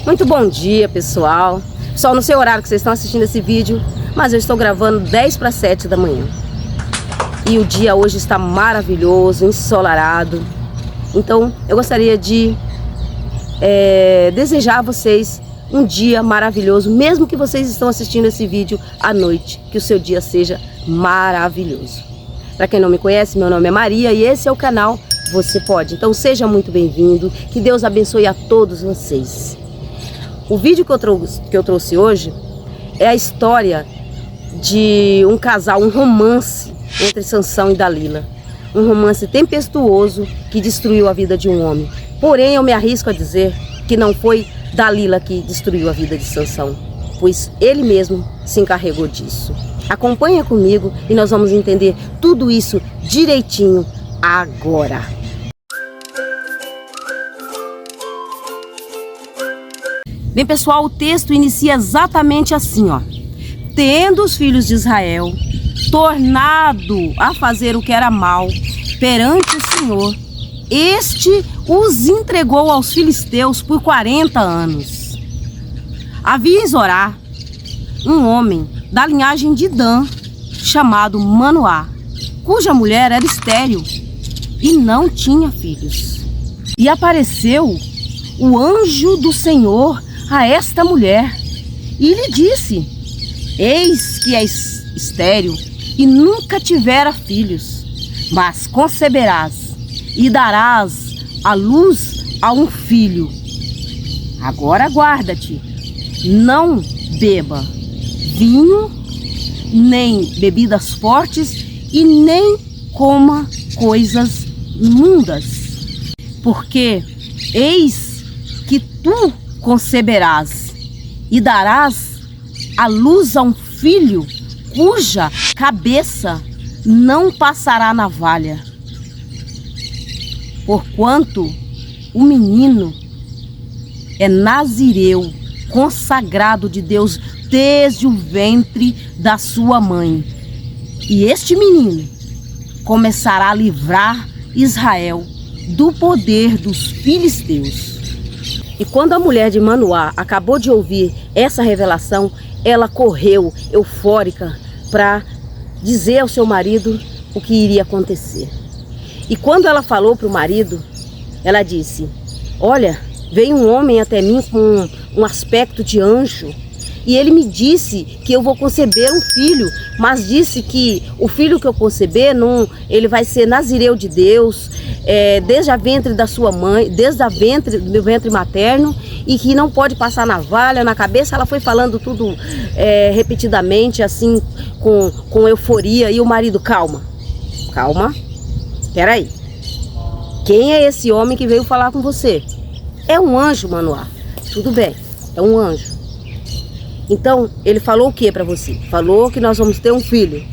Muito bom dia, pessoal. Só no seu horário que vocês estão assistindo esse vídeo, mas eu estou gravando 10 para 7 da manhã. E o dia hoje está maravilhoso, ensolarado. Então, eu gostaria de desejar a vocês um dia maravilhoso, mesmo que vocês estão assistindo esse vídeo à noite, que o seu dia seja maravilhoso. Para quem não me conhece, meu nome é Maria e esse é o canal Você Pode. Então seja muito bem-vindo, que Deus abençoe a todos vocês. O vídeo que eu trouxe hoje é a história de um casal, um romance entre Sansão e Dalila. Um romance tempestuoso que destruiu a vida de um homem. Porém, eu me arrisco a dizer que não foi Dalila que destruiu a vida de Sansão, pois ele mesmo se encarregou disso. Acompanha comigo e nós vamos entender tudo isso direitinho agora. Bem, pessoal, o texto inicia exatamente assim, ó. Tendo os filhos de Israel tornado a fazer o que era mal perante o Senhor, este os entregou aos filisteus por 40 anos. Havia em Zorá um homem da linhagem de Dan, chamado Manoá, cuja mulher era estéril e não tinha filhos. E apareceu o anjo do Senhor a esta mulher e lhe disse: eis que és estéril e nunca tivera filhos, mas conceberás e darás à luz a um filho. Agora guarda-te, não beba vinho, nem bebidas fortes e nem coma coisas imundas, porque eis que tu conceberás e darás à luz a um filho cuja cabeça não passará navalha, porquanto o menino é nazireu, consagrado de Deus desde o ventre da sua mãe. E este menino começará a livrar Israel do poder dos filisteus. E quando a mulher de Manoá acabou de ouvir essa revelação, ela correu eufórica para dizer ao seu marido o que iria acontecer. E quando ela falou para o marido, ela disse: olha, veio um homem até mim com um aspecto de anjo e ele me disse que eu vou conceber um filho, mas disse que o filho que eu conceber, ele vai ser nazireu de Deus, desde a ventre da sua mãe, desde do meu ventre materno, e que não pode passar navalha na cabeça. Ela foi falando tudo repetidamente, assim, com euforia. E o marido: calma, peraí, quem é esse homem que veio falar com você? É um anjo, Manoá. Tudo bem, é um anjo. Então, ele falou o que para você? Falou que nós vamos ter um filho.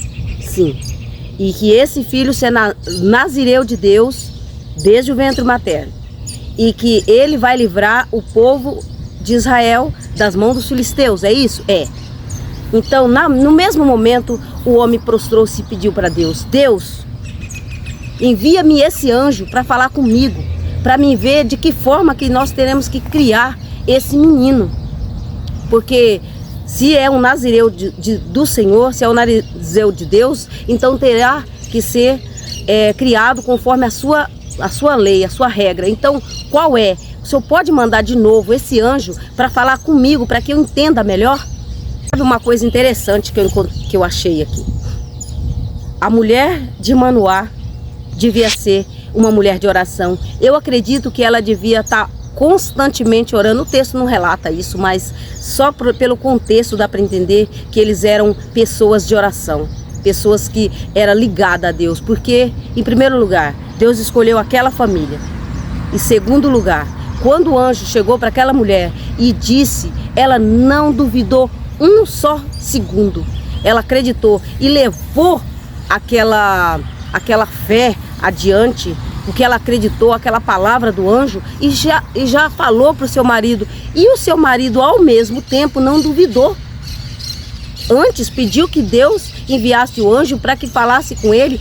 Sim. E que esse filho será nazireu de Deus desde o ventre materno. E que ele vai livrar o povo de Israel das mãos dos filisteus. É isso? É. Então, no mesmo momento, o homem prostrou-se e pediu para Deus: Deus, envia-me esse anjo para falar comigo, para me ver de que forma que nós teremos que criar esse menino. Porque se é um nazireu do Senhor, se é um nazireu de Deus, então terá que ser criado conforme a sua lei, a sua regra. Então, qual é? O Senhor pode mandar de novo esse anjo para falar comigo, para que eu entenda melhor? Sabe uma coisa interessante que eu achei aqui? A mulher de Manoá devia ser uma mulher de oração. Eu acredito que ela devia estar constantemente orando. O texto não relata isso, mas só pelo contexto dá para entender que eles eram pessoas de oração, pessoas que eram ligadas a Deus, porque, em primeiro lugar, Deus escolheu aquela família. Em segundo lugar, quando o anjo chegou para aquela mulher e disse, ela não duvidou um só segundo. Ela acreditou e levou aquela fé adiante, porque ela acreditou aquela palavra do anjo e já falou para o seu marido. E o seu marido, ao mesmo tempo, não duvidou. Antes pediu que Deus enviasse o anjo para que falasse com ele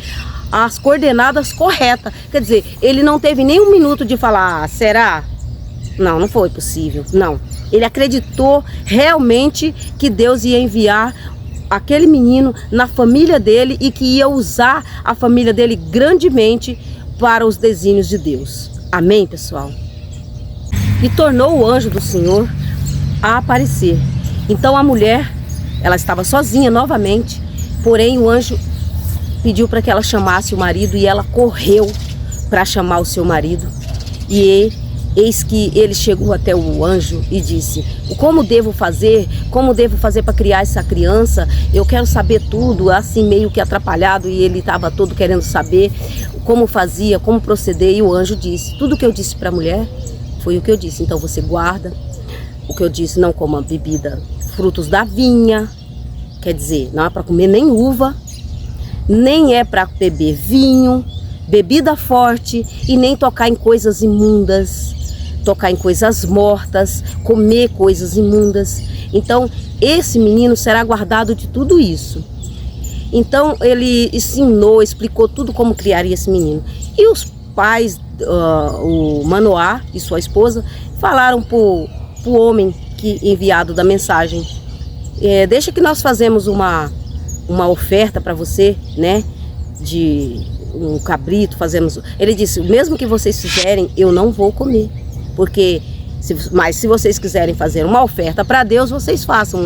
as coordenadas corretas. Quer dizer, ele não teve nem um minuto de falar: será? Não, não foi possível, não. Ele acreditou realmente que Deus ia enviar aquele menino na família dele e que ia usar a família dele grandemente para os desígnios de Deus. Amém, pessoal? E tornou o anjo do Senhor a aparecer. Então a mulher, ela estava sozinha novamente, porém o anjo pediu para que ela chamasse o marido e ela correu para chamar o seu marido. E eis que ele chegou até o anjo e disse: como devo fazer para criar essa criança? Eu quero saber tudo, assim meio que atrapalhado, e ele estava todo querendo saber como fazia, como proceder. E o anjo disse: tudo que eu disse para a mulher foi o que eu disse, então você guarda o que eu disse, não coma bebida, frutos da vinha, quer dizer, não é para comer nem uva, nem é para beber vinho, bebida forte, e nem tocar em coisas imundas, tocar em coisas mortas, comer coisas imundas. Então esse menino será guardado de tudo isso. Então ele ensinou, explicou tudo como criaria esse menino. E os pais, o Manoá e sua esposa, falaram para o homem que enviado da mensagem: deixa que nós fazemos uma oferta para você, né, de um cabrito, fazemos. Ele disse: mesmo que vocês fizerem, eu não vou comer, porque mas se vocês quiserem fazer uma oferta para Deus, vocês façam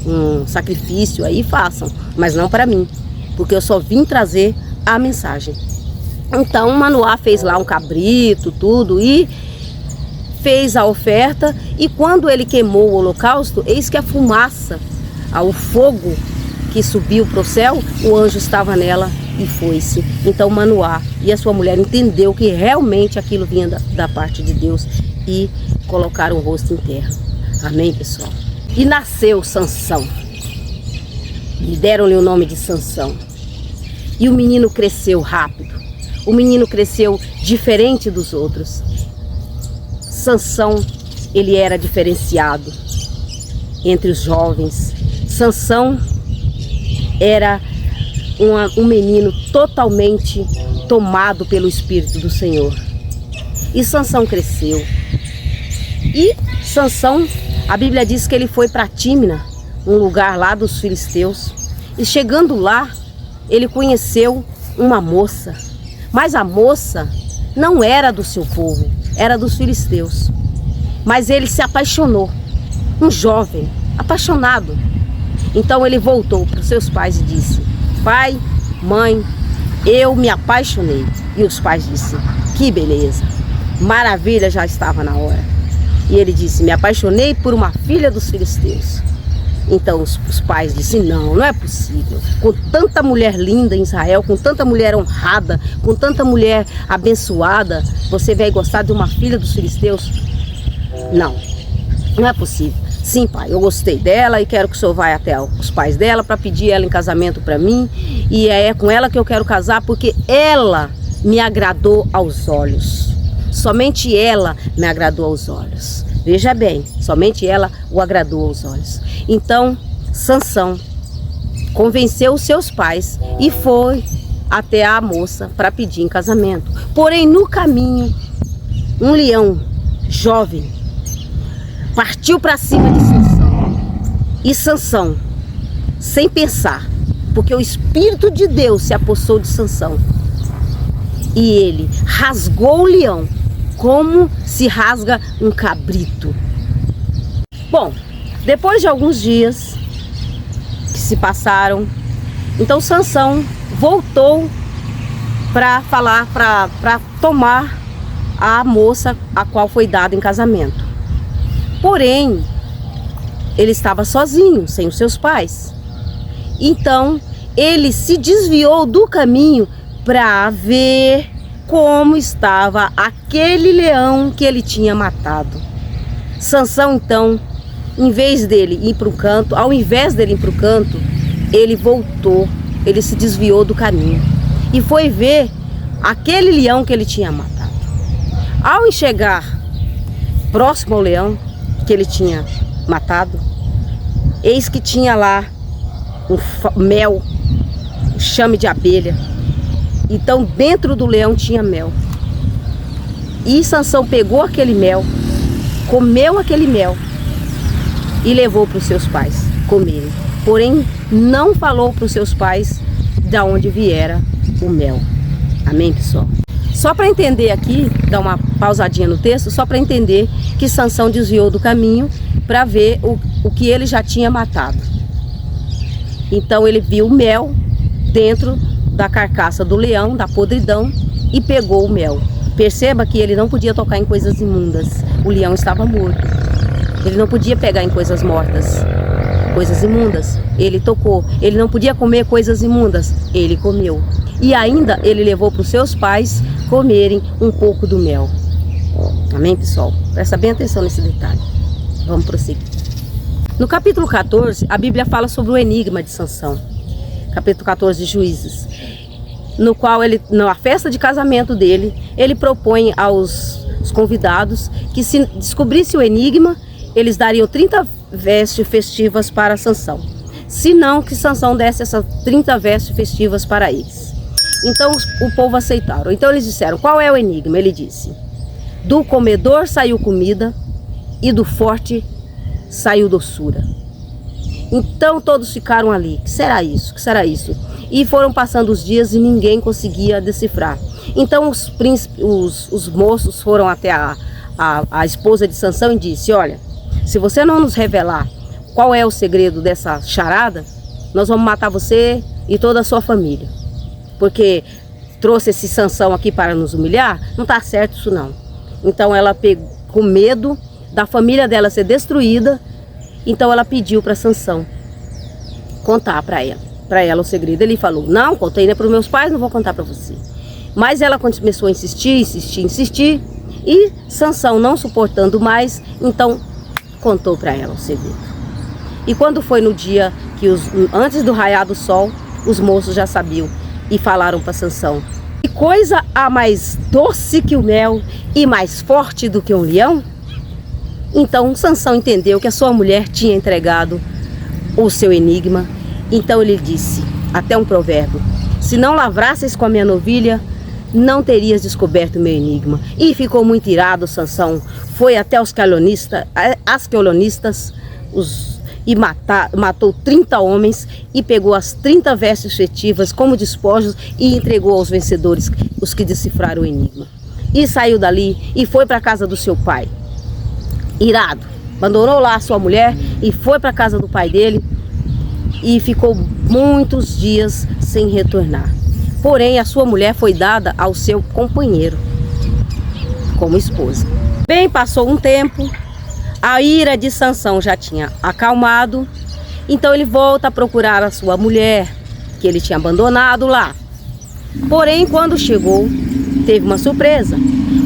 um sacrifício aí, façam, mas não para mim, porque eu só vim trazer a mensagem. Então Manoá fez lá um cabrito, tudo, e fez a oferta. E quando ele queimou o holocausto, eis que a fumaça, o fogo que subiu para o céu, o anjo estava nela e foi-se. Então Manoá e a sua mulher entendeu que realmente aquilo vinha da parte de Deus e colocaram o rosto em terra. Amém, pessoal? E nasceu Sansão, e deram-lhe o nome de Sansão. E o menino cresceu rápido, o menino cresceu diferente dos outros. Sansão, ele era diferenciado entre os jovens. Sansão era um menino totalmente tomado pelo Espírito do Senhor. E Sansão cresceu. E Sansão, a Bíblia diz que ele foi para Tímina, um lugar lá dos filisteus. E chegando lá, ele conheceu uma moça. Mas a moça não era do seu povo, era dos filisteus. Mas ele se apaixonou, um jovem apaixonado. Então ele voltou para os seus pais e disse: pai, mãe, eu me apaixonei. E os pais disseram: que beleza, maravilha, já estava na hora. E ele disse: me apaixonei por uma filha dos filisteus. Então os pais disseram: não é possível. Com tanta mulher linda em Israel, com tanta mulher honrada, com tanta mulher abençoada, você vai gostar de uma filha dos filisteus? Não é possível. Sim, pai, eu gostei dela e quero que o senhor vá até os pais dela para pedir ela em casamento para mim. E é com ela que eu quero casar, porque ela me agradou aos olhos. Somente ela me agradou aos olhos. Veja bem, somente ela o agradou aos olhos. Então Sansão convenceu os seus pais e foi até a moça para pedir em casamento. Porém, no caminho, um leão jovem partiu para cima de Sansão. E Sansão, sem pensar, porque o Espírito de Deus se apossou de Sansão, e ele rasgou o leão como se rasga um cabrito. Bom, depois de alguns dias que se passaram, então Sansão voltou para falar, para tomar a moça a qual foi dada em casamento. Porém, ele estava sozinho, sem os seus pais. Então, ele se desviou do caminho para ver como estava aquele leão que ele tinha matado. Sansão, então, ao invés dele ir para o canto, ele voltou, ele se desviou do caminho e foi ver aquele leão que ele tinha matado. Ao chegar próximo ao leão que ele tinha matado, eis que tinha lá um mel, um chame de abelha. Então dentro do leão tinha mel. E Sansão pegou aquele mel, comeu aquele mel e levou para os seus pais comerem. Porém, não falou para os seus pais de onde viera o mel. Amém, pessoal? Só para entender aqui, dar uma pausadinha no texto, só para entender que Sansão desviou do caminho para ver o que ele já tinha matado. Então ele viu o mel dentro da carcaça do leão, da podridão, e pegou o mel. Perceba que ele não podia tocar em coisas imundas. O leão estava morto. Ele não podia pegar em coisas mortas, coisas imundas. Ele tocou. Ele não podia comer coisas imundas. Ele comeu. E ainda ele levou para os seus pais comerem um pouco do mel. Amém, pessoal? Presta bem atenção nesse detalhe. Vamos prosseguir. No capítulo 14, a Bíblia fala sobre o enigma de Sansão. Capítulo 14 de Juízes. No qual ele, na festa de casamento dele, ele propõe aos convidados que se descobrisse o enigma, eles dariam 30 vestes festivas para Sansão. Se não, que Sansão desse essas 30 vestes festivas para eles. Então o povo aceitaram. Então eles disseram, qual é o enigma? Ele disse, do comedor saiu comida e do forte saiu doçura. Então todos ficaram ali. Que será isso? Que será isso? E foram passando os dias e ninguém conseguia decifrar. Então os moços foram até a esposa de Sansão e disse, olha, se você não nos revelar qual é o segredo dessa charada, nós vamos matar você e toda a sua família. Porque trouxe esse Sansão aqui para nos humilhar, não está certo isso não. Então ela pegou com medo da família dela ser destruída, então ela pediu para Sansão contar para ela o segredo. Ele falou, não, contei para os meus pais, não vou contar para você. Mas ela começou a insistir, e Sansão, não suportando mais, então contou para ela o segredo. E quando foi no dia que antes do raiar do sol, os moços já sabiam e falaram para Sansão, que coisa há mais doce que o mel e mais forte do que um leão? Então Sansão entendeu que a sua mulher tinha entregado o seu enigma. Então ele disse, até um provérbio, se não lavrasses com a minha novilha, não terias descoberto o meu enigma. E ficou muito irado Sansão, foi até os asquelonistas e matou 30 homens e pegou as 30 vestes festivas como despojos e entregou aos vencedores, os que decifraram o enigma. E saiu dali e foi para a casa do seu pai. Irado, abandonou lá a sua mulher e foi para a casa do pai dele e ficou muitos dias sem retornar. Porém, a sua mulher foi dada ao seu companheiro como esposa. Bem, passou um tempo, a ira de Sansão já tinha acalmado, então ele volta a procurar a sua mulher, que ele tinha abandonado lá. Porém, quando chegou, teve uma surpresa.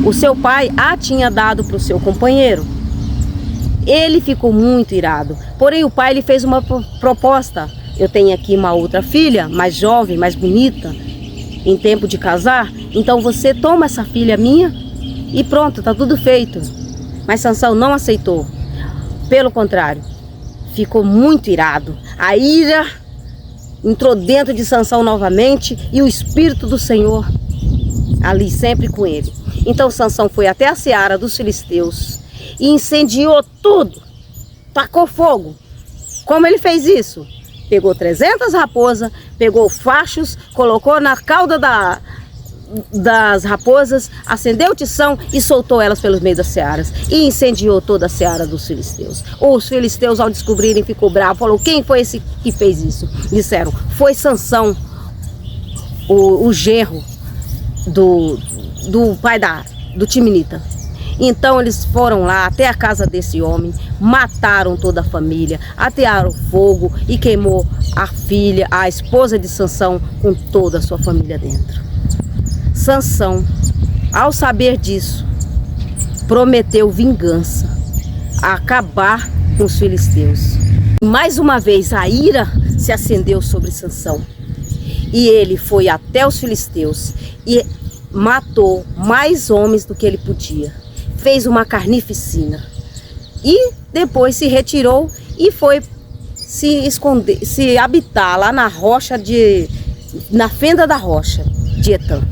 O seu pai a tinha dado para o seu companheiro. Ele ficou muito irado, porém o pai lhe fez uma proposta. Eu tenho aqui uma outra filha, mais jovem, mais bonita, em tempo de casar, então você toma essa filha minha e pronto, tá tudo feito. Mas Sansão não aceitou, pelo contrário, ficou muito irado. A ira entrou dentro de Sansão novamente e o Espírito do Senhor ali sempre com ele. Então Sansão foi até a seara dos filisteus e incendiou tudo, tacou fogo. Como ele fez isso? Pegou 300 raposas, pegou fachos, colocou na cauda das raposas, acendeu o tição e soltou elas pelos meios das searas e incendiou toda a seara dos filisteus. Os filisteus, ao descobrirem, ficou bravo, falou, quem foi esse que fez isso? Disseram, foi Sansão, o genro do pai do Timinita. Então eles foram lá até a casa desse homem, mataram toda a família, atearam fogo e queimou a filha, a esposa de Sansão com toda a sua família dentro. Sansão, ao saber disso, prometeu vingança, a acabar com os filisteus. Mais uma vez a ira se acendeu sobre Sansão e ele foi até os filisteus e matou mais homens do que ele podia. Fez uma carnificina e depois se retirou e foi se esconder, se habitar lá na rocha na fenda da rocha de Etã.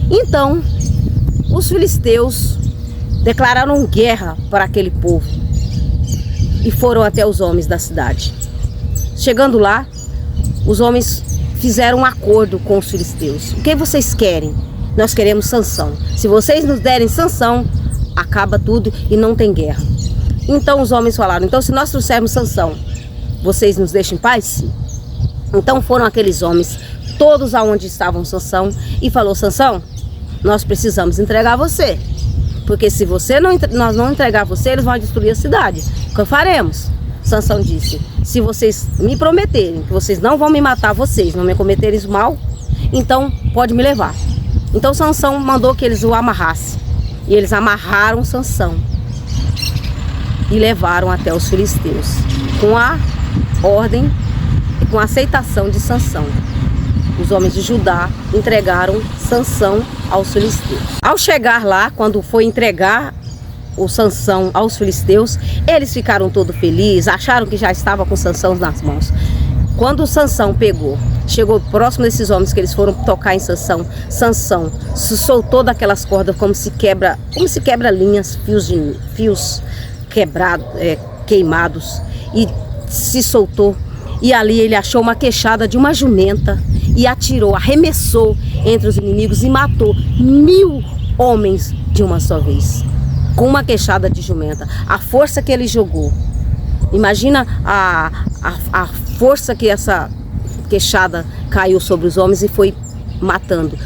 Então os filisteus declararam guerra para aquele povo e foram até os homens da cidade. Chegando lá, os homens fizeram um acordo com os filisteus. O que vocês querem? Nós queremos Sansão. Se vocês nos derem Sansão, acaba tudo e não tem guerra. Então os homens falaram, então se nós trouxermos Sansão, vocês nos deixam em paz? Sim. Então foram aqueles homens, todos aonde estavam Sansão, e falou, Sansão, nós precisamos entregar você. Porque se nós não entregar você, eles vão destruir a cidade. O que faremos? Sansão disse, se vocês me prometerem que vocês não vão me matar, vocês não me cometerem isso mal, então pode me levar. Então Sansão mandou que eles o amarrassem. E eles amarraram Sansão e levaram até os filisteus, com a ordem e com a aceitação de Sansão. Os homens de Judá entregaram Sansão aos filisteus. Ao chegar lá, quando foi entregar o Sansão aos filisteus, eles ficaram todos felizes, acharam que já estava com Sansão nas mãos. Quando o Sansão chegou próximo desses homens que eles foram tocar em Sansão, Sansão se soltou daquelas cordas como se quebra linhas, fios queimados, e se soltou. E ali ele achou uma queixada de uma jumenta e atirou, arremessou entre os inimigos e matou 1000 homens de uma só vez, com uma queixada de jumenta. A força que ele jogou, imagina a força que essa queixada caiu sobre os homens e foi matando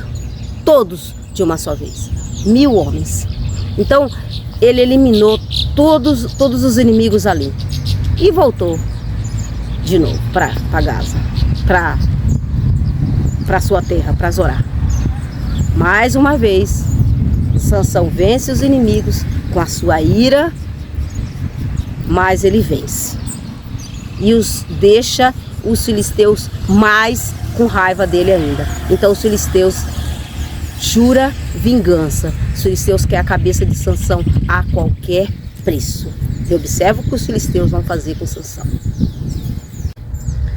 todos de uma só vez, 1000 homens. Então ele eliminou todos os inimigos ali e voltou de novo para Gaza, para sua terra, para Zorá. Mais uma vez Sansão vence os inimigos com a sua ira, mas ele vence e deixa os filisteus mais com raiva dele ainda. Então os filisteus jura vingança. Os filisteus querem a cabeça de Sansão a qualquer preço. E observa o que os filisteus vão fazer com Sansão.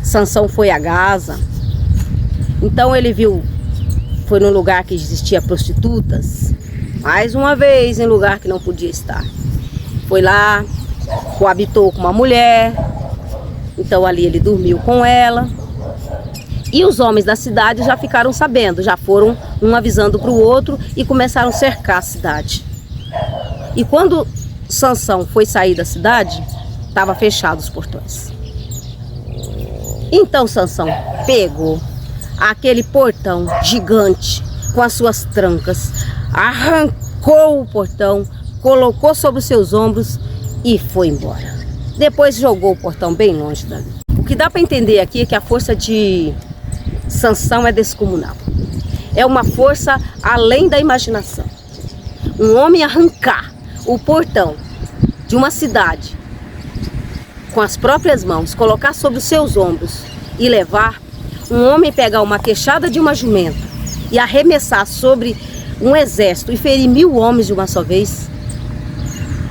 Sansão foi a Gaza. Então ele foi num lugar que existia prostitutas, mais uma vez em lugar que não podia estar. Foi lá, coabitou com uma mulher, então ali ele dormiu com ela. E os homens da cidade já ficaram sabendo, já foram um avisando para o outro e começaram a cercar a cidade. E quando Sansão foi sair da cidade, estavam fechados os portões. Então Sansão pegou aquele portão gigante com as suas trancas, arrancou o portão, colocou sobre os seus ombros e foi embora. Depois jogou o portão bem longe dali. O que dá para entender aqui é que a força de Sansão é descomunal. É uma força além da imaginação. Um homem arrancar o portão de uma cidade com as próprias mãos, colocar sobre os seus ombros e levar, um homem pegar uma queixada de uma jumenta e arremessar sobre um exército e ferir 1000 homens de uma só vez,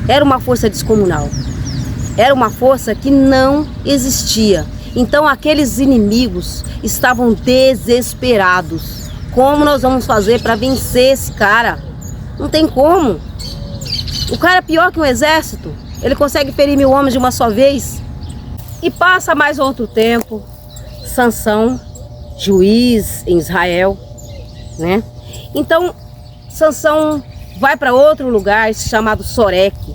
era uma força descomunal. Era uma força que não existia. Então aqueles inimigos estavam desesperados. Como nós vamos fazer para vencer esse cara? Não tem como. O cara é pior que um exército. Ele consegue ferir 1000 homens de uma só vez. E passa mais outro tempo. Sansão, juiz em Israel, né? Então Sansão vai para outro lugar chamado Soreque,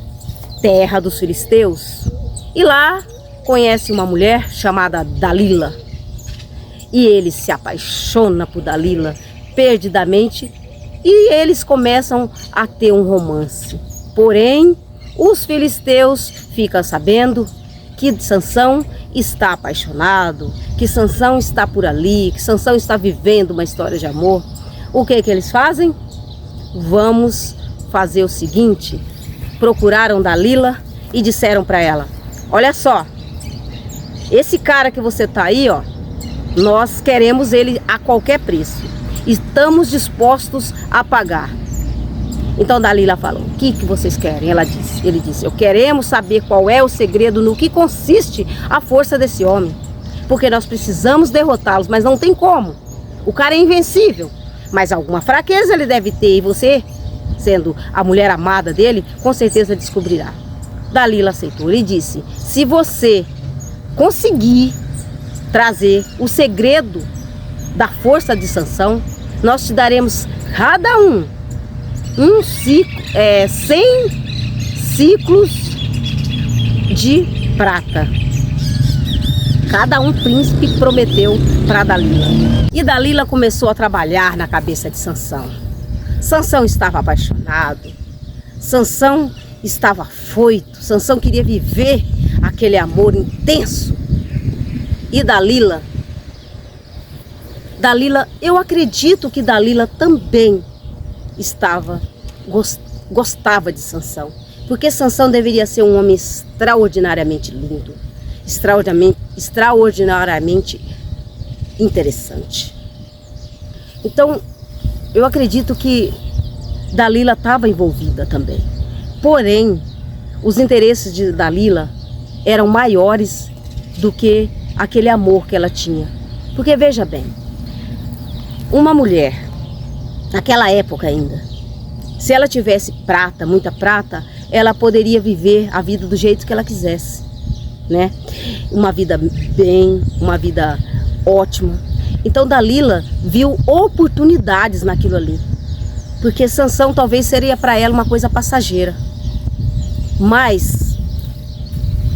terra dos filisteus. E lá conhece uma mulher chamada Dalila. E ele se apaixona por Dalila perdidamente e eles começam a ter um romance. Porém, os filisteus ficam sabendo que Sansão está apaixonado, que Sansão está por ali, que Sansão está vivendo uma história de amor. O que eles fazem? Vamos fazer o seguinte: procuraram Dalila e disseram para ela: olha só, esse cara que você tá aí, ó, nós queremos ele a qualquer preço. Estamos dispostos a pagar. Então Dalila falou: o que vocês querem? Ele disse: queremos saber qual é o segredo, no que consiste a força desse homem. Porque nós precisamos derrotá-los, mas não tem como. O cara é invencível, mas alguma fraqueza ele deve ter. E você, sendo a mulher amada dele, com certeza descobrirá. Dalila aceitou. Ele disse: se você conseguir trazer o segredo da força de Sansão, nós te daremos cada um 100 ciclos de prata. Cada um príncipe prometeu para Dalila. E Dalila começou a trabalhar na cabeça de Sansão. Sansão estava apaixonado. Sansão estava afoito. Sansão queria viver aquele amor intenso. E Dalila, eu acredito que Dalila também gostava de Sansão, porque Sansão deveria ser um homem extraordinariamente lindo, extraordinariamente interessante. Então, eu acredito que Dalila estava envolvida também. Porém, os interesses de Dalila eram maiores do que aquele amor que ela tinha. Porque veja bem, uma mulher, naquela época ainda, se ela tivesse prata, muita prata, ela poderia viver a vida do jeito que ela quisesse, né? Uma vida bem, uma vida ótima. Então Dalila viu oportunidades naquilo ali, porque Sansão talvez seria para ela uma coisa passageira, mas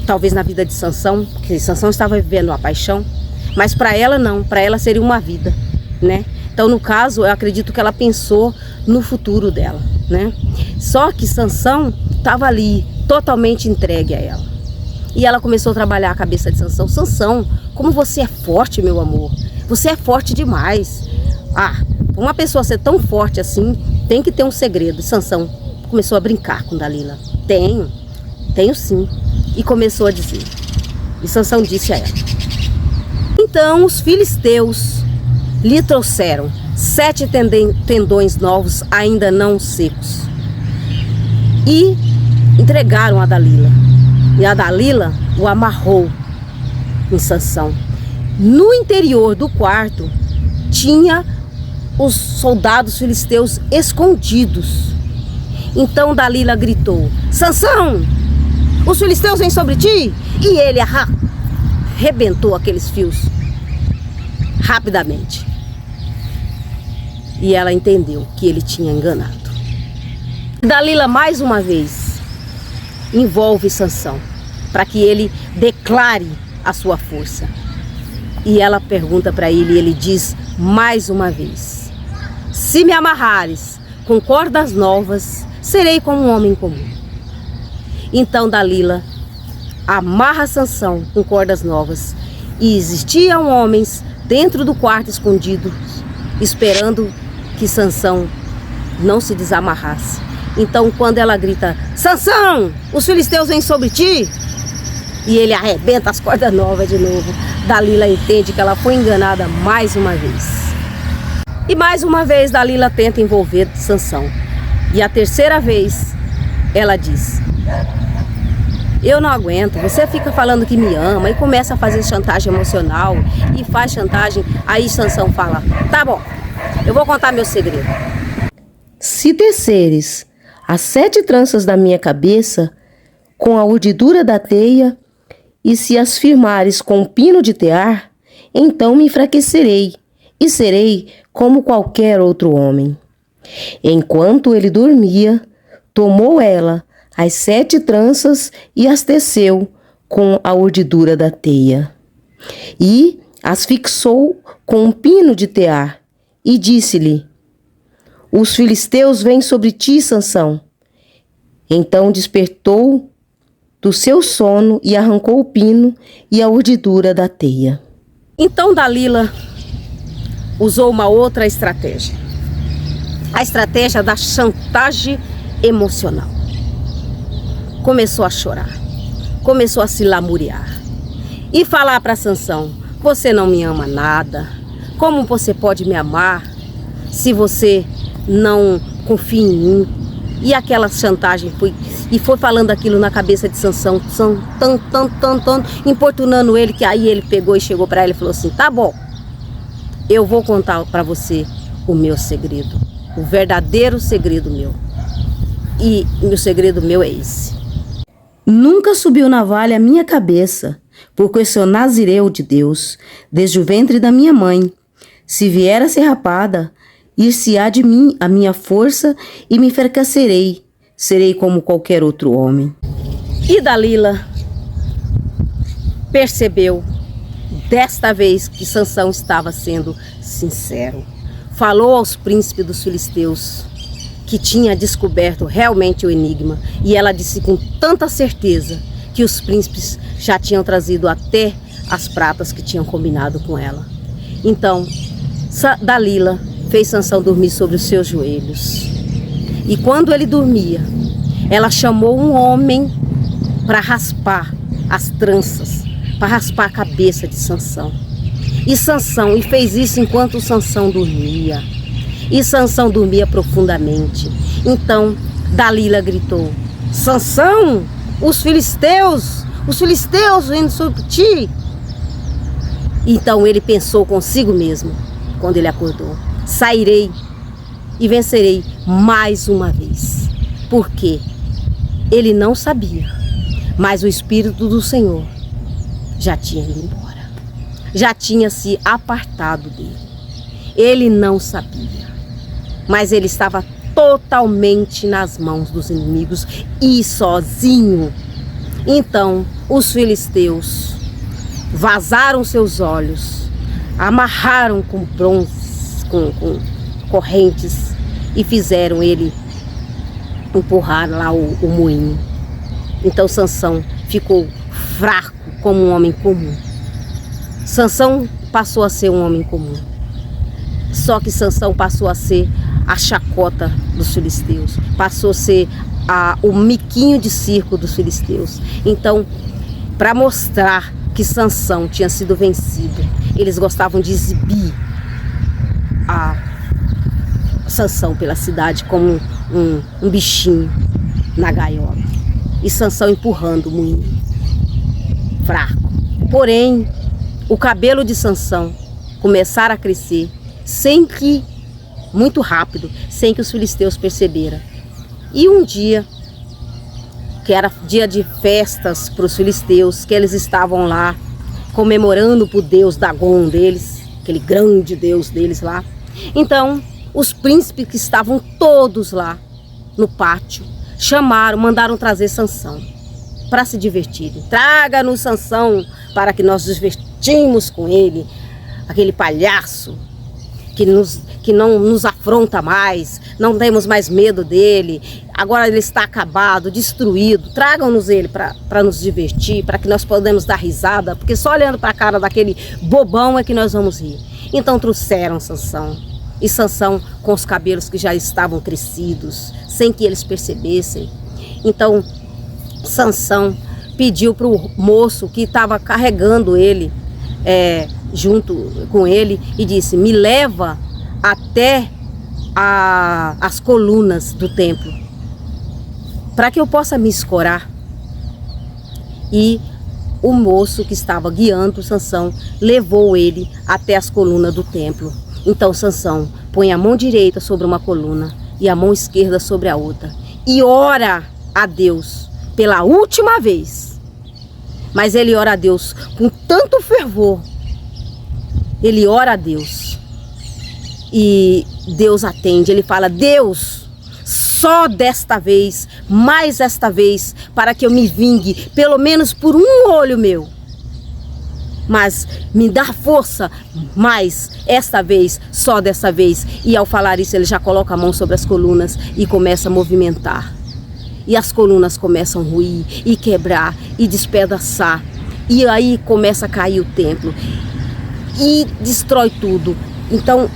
talvez na vida de Sansão, que Sansão estava vivendo uma paixão, mas para ela não, para ela seria uma vida, né? Então, no caso, eu acredito que ela pensou no futuro dela, né? Só que Sansão estava ali, totalmente entregue a ela. E ela começou a trabalhar a cabeça de Sansão. Sansão, como você é forte, meu amor. Você é forte demais. Ah, uma pessoa ser tão forte assim, tem que ter um segredo. Sansão começou a brincar com Dalila. Tenho sim. E começou a dizer. E Sansão disse a ela: então os filisteus lhe trouxeram 7 tendões novos, ainda não secos, e entregaram a Dalila. E a Dalila o amarrou em Sansão. No interior do quarto tinha os soldados filisteus escondidos. Então Dalila gritou: Sansão, os filisteus vêm sobre ti! E ele arrebentou aqueles fios rapidamente. E ela entendeu que ele tinha enganado. Dalila mais uma vez envolve Sansão para que ele declare a sua força. E ela pergunta para ele, e ele diz mais uma vez: se me amarrares com cordas novas, serei como um homem comum. Então Dalila amarra Sansão com cordas novas, e existiam homens dentro do quarto escondidos, esperando que Sansão não se desamarrasse. Então, quando ela grita: Sansão, os filisteus vêm sobre ti! E ele arrebenta as cordas novas de novo. Dalila entende que ela foi enganada mais uma vez. E mais uma vez Dalila tenta envolver Sansão. E a terceira vez ela diz: eu não aguento, você fica falando que me ama, e começa a fazer chantagem emocional, e faz chantagem. Aí Sansão fala: tá bom, eu vou contar meu segredo. Se teceres as 7 tranças da minha cabeça com a urdidura da teia, e se as firmares com o pino de tear, então me enfraquecerei e serei como qualquer outro homem. Enquanto ele dormia, tomou ela as 7 tranças e as teceu com a urdidura da teia. E as fixou com um pino de tear e disse-lhe: os filisteus vêm sobre ti, Sansão. Então despertou do seu sono e arrancou o pino e a urdidura da teia. Então Dalila usou uma outra estratégia. A estratégia da chantagem emocional. Começou a chorar, começou a se lamuriar e falar para Sansão: você não me ama nada, como você pode me amar se você não confia em mim? E aquela chantagem foi falando aquilo na cabeça de Sansão, importunando ele, que aí ele pegou e chegou para ela e falou assim: tá bom, eu vou contar para você o meu segredo, o verdadeiro segredo meu. E o segredo meu é esse. Nunca subiu na vale a minha cabeça, porque eu sou nazireu de Deus, desde o ventre da minha mãe. Se vier a ser rapada, ir-se-á de mim a minha força e me enfraquecerei. Serei como qualquer outro homem. E Dalila percebeu desta vez que Sansão estava sendo sincero. Falou aos príncipes dos filisteus que tinha descoberto realmente o enigma. E ela disse com tanta certeza que os príncipes já tinham trazido até as pratas que tinham combinado com ela. Então, Dalila fez Sansão dormir sobre os seus joelhos. E quando ele dormia, ela chamou um homem para raspar as tranças, para raspar a cabeça de Sansão. E fez isso enquanto Sansão dormia. E Sansão dormia profundamente. Então Dalila gritou: Sansão, os filisteus vindo sobre ti. Então ele pensou consigo mesmo, quando ele acordou: sairei e vencerei mais uma vez. Porque ele não sabia, mas o Espírito do Senhor já tinha ido embora, já tinha se apartado dele. Ele não sabia, mas ele estava totalmente nas mãos dos inimigos e sozinho. Então os filisteus vazaram seus olhos, amarraram com bronzes, com correntes, e fizeram ele empurrar lá o moinho. Então Sansão ficou fraco como um homem comum. Sansão passou a ser um homem comum. Só que Sansão passou a ser a chacota dos filisteus, passou a ser o miquinho de circo dos filisteus. Então, para mostrar que Sansão tinha sido vencido, eles gostavam de exibir a Sansão pela cidade como um bichinho na gaiola. E Sansão empurrando o moinho, fraco. Porém, o cabelo de Sansão começara a crescer muito rápido, sem que os filisteus perceberam. E um dia, que era dia de festas para os filisteus, que eles estavam lá comemorando por Deus Dagon deles, aquele grande Deus deles lá. Então, os príncipes que estavam todos lá no pátio mandaram trazer Sansão para se divertirem. Traga-nos Sansão para que nós nos divertimos com ele, aquele palhaço que não nos afronta mais, não temos mais medo dele, agora ele está acabado, destruído. Tragam-nos ele para nos divertir, para que nós podemos dar risada, porque só olhando para a cara daquele bobão é que nós vamos rir. Então trouxeram Sansão, e Sansão com os cabelos que já estavam crescidos, sem que eles percebessem. Então Sansão pediu para o moço que estava carregando ele junto com ele e disse: me leva até as colunas do templo, para que eu possa me escorar. E o moço que estava guiando Sansão levou ele até as colunas do templo. Então Sansão põe a mão direita sobre uma coluna e a mão esquerda sobre a outra e ora a Deus pela última vez. Mas ele ora a Deus com tanto fervor. Ele ora a Deus e Deus atende. Ele fala: Deus, só desta vez, mais esta vez, para que eu me vingue, pelo menos por um olho meu. Mas me dá força, mais esta vez, só dessa vez. E ao falar isso, ele já coloca a mão sobre as colunas e começa a movimentar. E as colunas começam a ruir e quebrar e despedaçar. E aí começa a cair o templo e destrói tudo. Então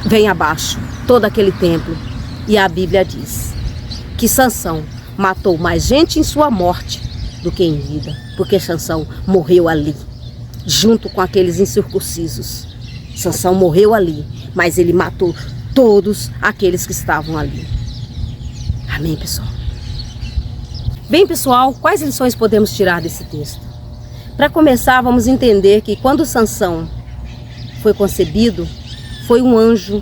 vem abaixo todo aquele templo. E a Bíblia diz que Sansão matou mais gente em sua morte do que em vida, porque Sansão morreu ali, junto com aqueles incircuncisos. Sansão morreu ali, mas ele matou todos aqueles que estavam ali. Amém, pessoal? Bem, pessoal, quais lições podemos tirar desse texto? Para começar, vamos entender que quando Sansão foi concebido, foi um anjo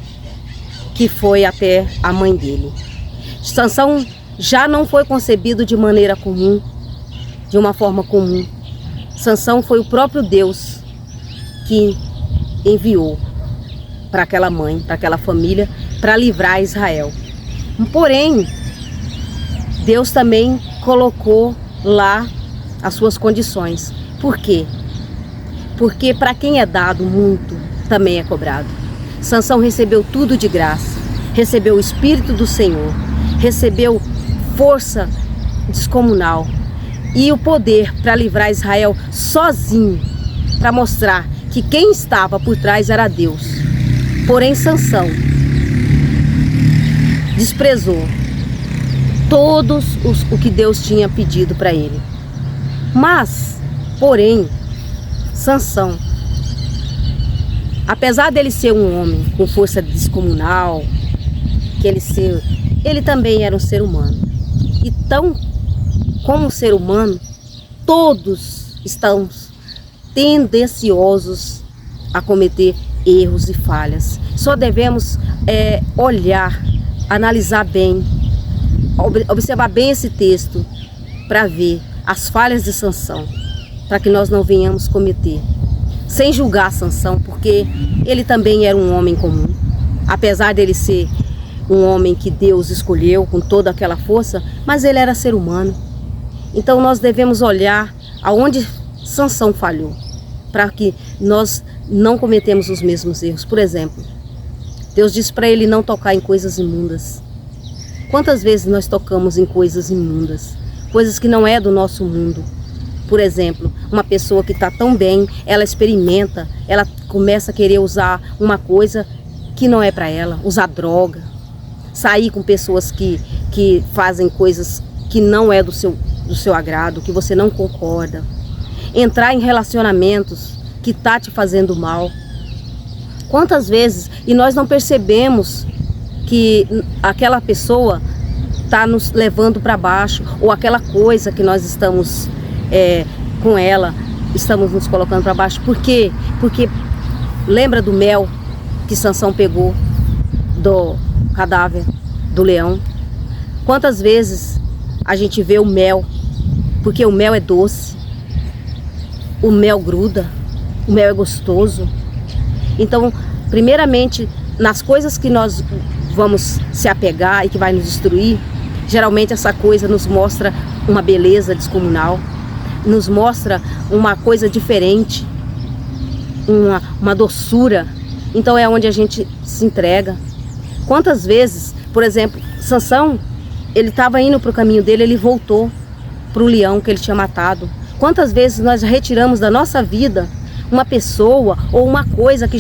que foi até a mãe dele. Sansão já não foi concebido de maneira comum, de uma forma comum. Sansão foi o próprio Deus que enviou para aquela mãe, para aquela família, para livrar Israel. Porém, Deus também colocou lá as suas condições. Por quê? Porque para quem é dado muito, também é cobrado. Sansão recebeu tudo de graça, recebeu o Espírito do Senhor, recebeu força descomunal e o poder para livrar Israel sozinho, para mostrar que quem estava por trás era Deus. Porém, Sansão desprezou o que Deus tinha pedido para ele. Mas, porém, Sansão, apesar dele ser um homem com força descomunal, ele também era um ser humano. E tão como ser humano, todos estamos tendenciosos a cometer erros e falhas. Só devemos olhar, analisar bem, observar bem esse texto para ver as falhas de Sansão, para que nós não venhamos cometer. Sem julgar Sansão, porque ele também era um homem comum. Apesar dele ser um homem que Deus escolheu com toda aquela força, mas ele era ser humano. Então nós devemos olhar aonde Sansão falhou, para que nós não cometemos os mesmos erros. Por exemplo, Deus disse para ele não tocar em coisas imundas. Quantas vezes nós tocamos em coisas imundas, coisas que não é do nosso mundo? Por exemplo, uma pessoa que está tão bem, ela experimenta, ela começa a querer usar uma coisa que não é para ela, usar droga, sair com pessoas que fazem coisas que não é do seu agrado, que você não concorda, entrar em relacionamentos que está te fazendo mal. Quantas vezes, e nós não percebemos que aquela pessoa está nos levando para baixo, ou aquela coisa que nós estamos com ela, estamos nos colocando para baixo. Por quê? Porque lembra do mel que Sansão pegou do cadáver do leão? Quantas vezes a gente vê o mel, porque o mel é doce, o mel gruda, o mel é gostoso. Então, primeiramente, nas coisas que nós vamos se apegar e que vai nos destruir, geralmente essa coisa nos mostra uma beleza descomunal, nos mostra uma coisa diferente, uma doçura. Então é onde a gente se entrega. Quantas vezes, por exemplo, Sansão, ele estava indo para o caminho dele, ele voltou para o leão que ele tinha matado. Quantas vezes nós retiramos da nossa vida uma pessoa ou uma coisa que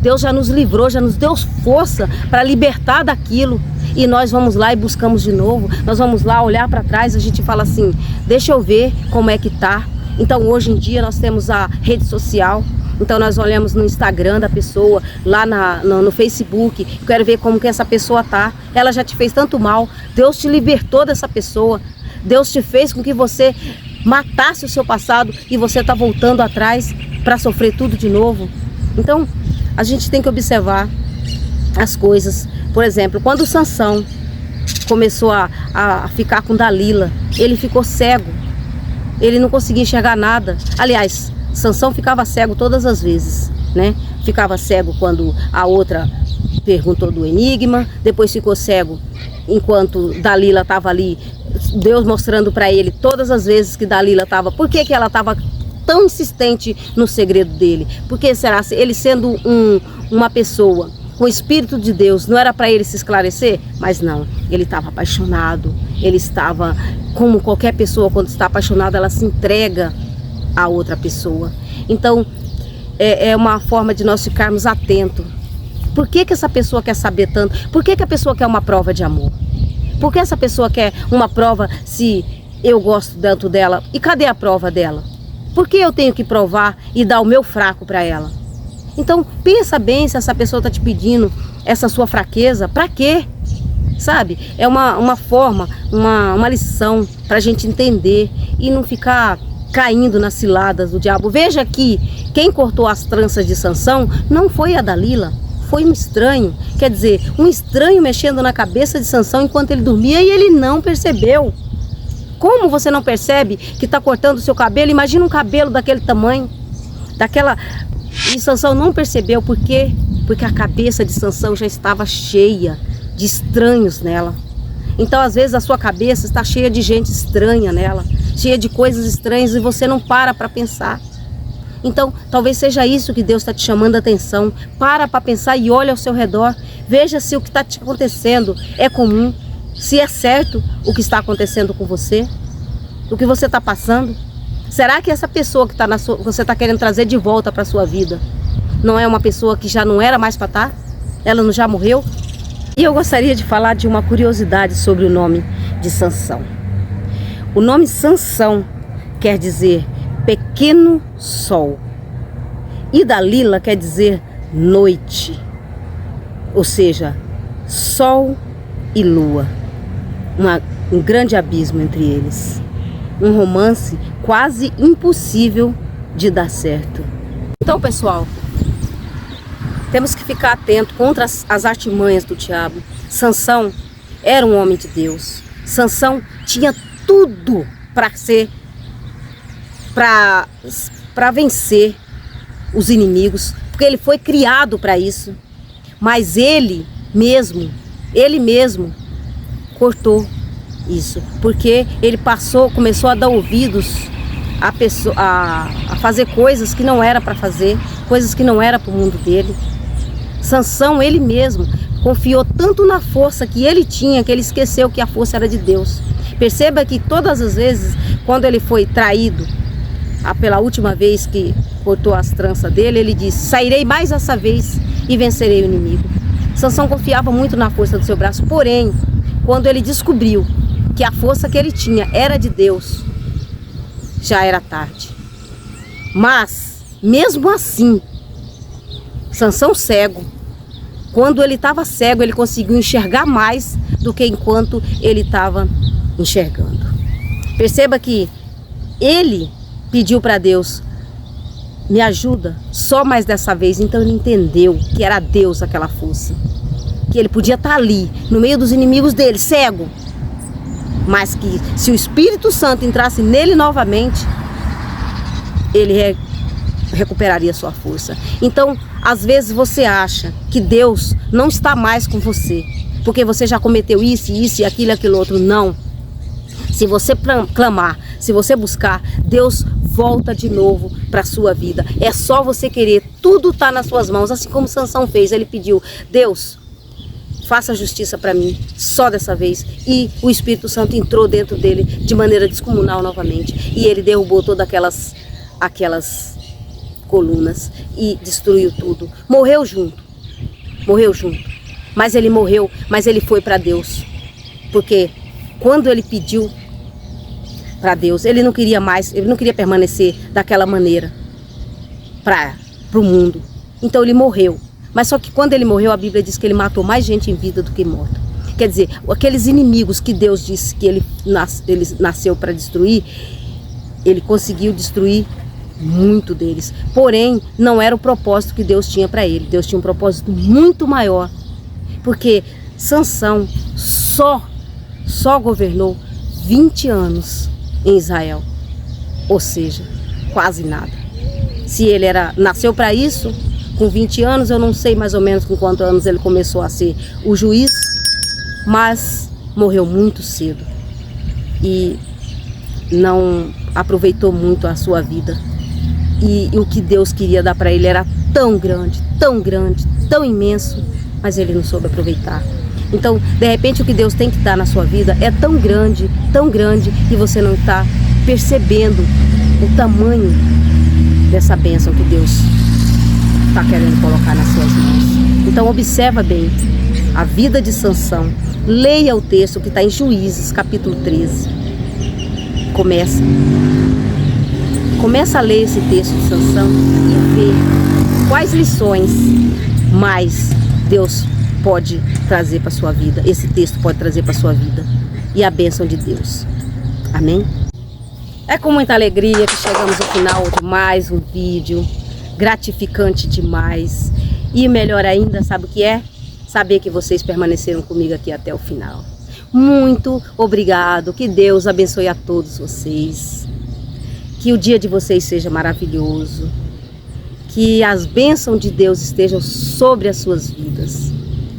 Deus já nos livrou, já nos deu força para libertar daquilo, e nós vamos lá e buscamos de novo, nós vamos lá olhar para trás, a gente fala assim, deixa eu ver como é que tá. Então hoje em dia nós temos a rede social, então nós olhamos no Instagram da pessoa, lá no Facebook, quero ver como que essa pessoa tá, ela já te fez tanto mal, Deus te libertou dessa pessoa, Deus te fez com que você matasse o seu passado e você está voltando atrás para sofrer tudo de novo. Então a gente tem que observar as coisas. Por exemplo, quando Sansão começou a ficar com Dalila, ele ficou cego, ele não conseguia enxergar nada. Aliás, Sansão ficava cego todas as vezes, né? Ficava cego quando a outra perguntou do enigma, depois ficou cego enquanto Dalila estava ali, Deus mostrando para ele todas as vezes que Dalila estava. Por que ela estava tão insistente no segredo dele? Porque será ele sendo uma pessoa com o Espírito de Deus, não era para ele se esclarecer? Mas não, ele estava apaixonado, ele estava, como qualquer pessoa quando está apaixonada, ela se entrega a outra pessoa. Então é uma forma de nós ficarmos atentos. Por que essa pessoa quer saber tanto? Por que a pessoa quer uma prova de amor? Por que essa pessoa quer uma prova se eu gosto tanto dela? E cadê a prova dela? Por que eu tenho que provar e dar o meu fraco para ela? Então pensa bem se essa pessoa está te pedindo essa sua fraqueza, para quê? Sabe? É uma forma, uma lição para a gente entender e não ficar caindo nas ciladas do diabo. Veja que quem cortou as tranças de Sansão não foi a Dalila, foi um estranho. Quer dizer, um estranho mexendo na cabeça de Sansão enquanto ele dormia e ele não percebeu. Como você não percebe que está cortando o seu cabelo? Imagina um cabelo daquele tamanho, E Sansão não percebeu. Por quê? Porque a cabeça de Sansão já estava cheia de estranhos nela. Então, às vezes, a sua cabeça está cheia de gente estranha nela, cheia de coisas estranhas, e você não para pensar. Então, talvez seja isso que Deus está te chamando a atenção. Para pensar e olha ao seu redor. Veja se o que está te acontecendo é comum, se é certo o que está acontecendo com você, o que você está passando. Será que essa pessoa que você está querendo trazer de volta para a sua vida não é uma pessoa que já não era mais para estar? Ela não já morreu? E eu gostaria de falar de uma curiosidade sobre o nome de Sansão. O nome Sansão quer dizer pequeno sol, e Dalila quer dizer noite, ou seja, sol e lua, um grande abismo entre eles, um romance quase impossível de dar certo. Então, pessoal, temos que ficar atento contra as artimanhas do diabo. Sansão era um homem de Deus. Sansão tinha tudo para vencer os inimigos, porque ele foi criado para isso. Mas ele mesmo cortou isso, porque ele começou a dar ouvidos a fazer coisas que não era para fazer, coisas que não era para o mundo dele. Sansão, ele mesmo, confiou tanto na força que ele tinha, que ele esqueceu que a força era de Deus. Perceba que todas as vezes, quando ele foi traído, pela última vez que cortou as tranças dele, ele disse: sairei mais essa vez e vencerei o inimigo. Sansão confiava muito na força do seu braço, porém, quando ele descobriu que a força que ele tinha era de Deus, já era tarde. Mas, mesmo assim, Sansão cego, quando ele estava cego, ele conseguiu enxergar mais do que enquanto ele estava enxergando. Perceba que ele pediu para Deus: me ajuda só mais dessa vez. Então ele entendeu que era Deus aquela força, que ele podia estar ali no meio dos inimigos dele, cego, mas que se o Espírito Santo entrasse nele novamente, ele recuperaria sua força. Então, às vezes você acha que Deus não está mais com você, porque você já cometeu isso e aquilo outro. Não. Se você clamar, se você buscar, Deus volta de novo para a sua vida. É só você querer, tudo está nas suas mãos, assim como Sansão fez. Ele pediu: Deus, faça justiça para mim, só dessa vez. E o Espírito Santo entrou dentro dele de maneira descomunal novamente. E ele derrubou todas aquelas colunas e destruiu tudo. Morreu junto. Mas ele morreu, mas ele foi para Deus. Porque quando ele pediu para Deus, ele não queria permanecer daquela maneira para o mundo. Então ele morreu. Mas só que quando ele morreu, a Bíblia diz que ele matou mais gente em vida do que morta. Quer dizer, aqueles inimigos que Deus disse que ele nasceu para destruir, ele conseguiu destruir muito deles. Porém, não era o propósito que Deus tinha para ele. Deus tinha um propósito muito maior. Porque Sansão só governou 20 anos em Israel. Ou seja, quase nada. Se ele nasceu para isso, com 20 anos, eu não sei mais ou menos com quantos anos ele começou a ser o juiz, mas morreu muito cedo e não aproveitou muito a sua vida. E o que Deus queria dar para ele era tão grande, tão imenso, mas ele não soube aproveitar. Então, de repente, o que Deus tem que dar na sua vida é tão grande, e você não está percebendo o tamanho dessa bênção que Deus está querendo colocar nas suas mãos. Então, observa bem a vida de Sansão. Leia o texto que está em Juízes, capítulo 13. Começa a ler esse texto de Sansão e ver quais lições mais Deus pode trazer para a sua vida. Esse texto pode trazer para a sua vida. E a bênção de Deus. Amém? É com muita alegria que chegamos ao final de mais um vídeo. Gratificante demais. E melhor ainda, sabe o que é? Saber que vocês permaneceram comigo aqui até o final. muito obrigado. Que Deus abençoe a todos vocês. Que o dia de vocês seja maravilhoso. Que as bênçãos de Deus estejam sobre as suas vidas.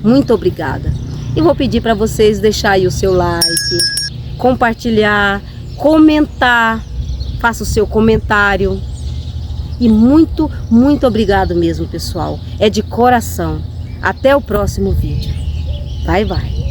Muito obrigada. E vou pedir para vocês deixar aí o seu like, compartilhar, comentar, faça o seu comentário. E muito, muito obrigado mesmo, pessoal. É de coração. Até o próximo vídeo. Bye, bye.